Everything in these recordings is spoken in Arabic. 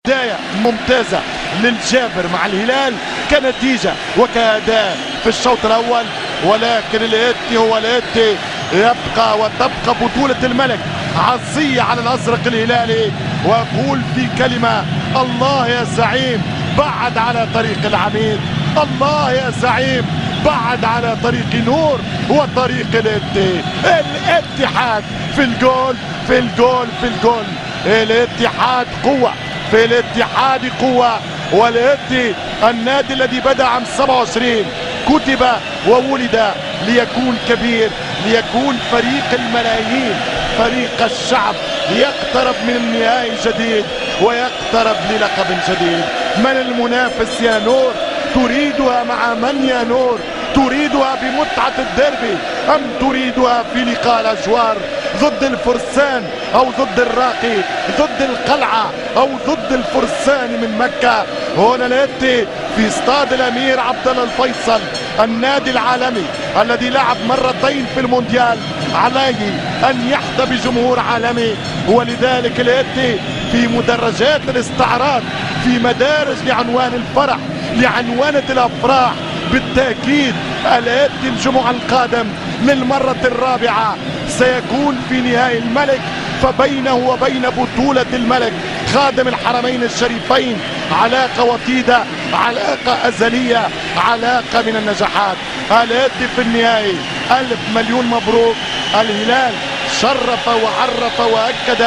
بداية ممتازة للجابر مع الهلال كنتيجة وكأداء في الشوط الأول، ولكن الإتي هو الإتي، يبقى وتبقى بطولة الملك عصية على الأزرق الهلالي. وأقول في كلمة: الله يا زعيم بعد على طريق العميد، الله يا زعيم بعد على طريق نور وطريق الإتي. الاتحاد في الجول في الجول في الجول، الاتحاد قوة، في الاتحاد قوة. والإتي النادي الذي بدأ عام 27 كتب وولد ليكون كبير، ليكون فريق الملايين، فريق الشعب، ليقترب من النهائي جديد ويقترب للقب جديد. من المنافس يا نور؟ تريدها مع من يا نور؟ تريدها بمتعة الديربي أم تريدها في لقاء الأجوار ضد الفرسان أو ضد الراقي، ضد القلعة أو ضد الفرسان من مكة؟ هنا الإتي في استاد الأمير عبد الله الفيصل، النادي العالمي الذي لعب مرتين في المونديال عليه أن يحظى بجمهور عالمي. ولذلك الإتي في مدرجات الاستعراض، في مدارج لعنوان الفرح، لعنوانة الأفراح. بالتأكيد الإتي الجمعة القادم للمرة الرابعة سيكون في نهائي الملك، فبينه وبين بطولة الملك خادم الحرمين الشريفين علاقة وطيدة، علاقة أزلية، علاقة من النجاحات. الإتي في النهائي، ألف مليون مبروك. الهلال شرف وعرف وأكد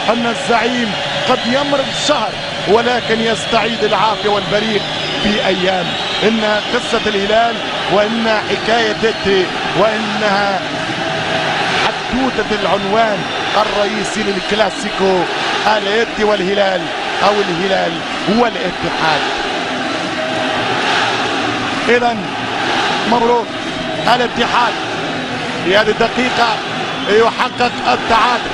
أن الزعيم قد يمرض شهر ولكن يستعيد العافية والبريق في أيام. إنها قصة الهلال وإنها حكاية إتي وإنها حدوتة العنوان الرئيسي للكلاسيكو، الإتي والهلال أو الهلال والاتحاد. إذا مبروك الاتحاد في هذه الدقيقة يحقق التعادل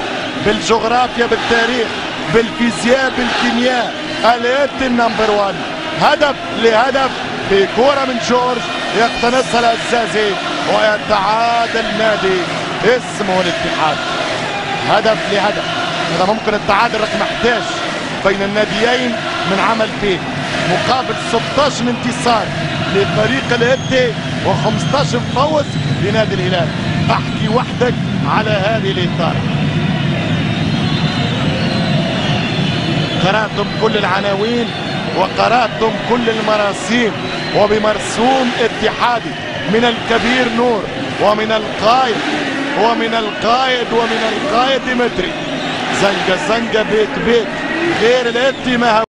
بالجغرافيا، بالتاريخ، بالفيزياء، بالكيمياء. الإتي النمبر 1، هدف لهدف بكرة من جورج يقتنصها العزازي ويتعادل نادي اسمه الاتحاد هدف لهدف. هذا ممكن التعادل رقم 11 بين الناديين من عام 2000 مقابل 16 انتصار لفريق الإتي و15 فوز لنادي الهلال. احكي وحدك على هذه الإطار. قرأتم كل العناوين وقرأتم كل المراسيم، وبمرسوم اتحادي من الكبير نور ومن القائد ديمتري. زنقة زنقة بيت بيت، غير الإتي ما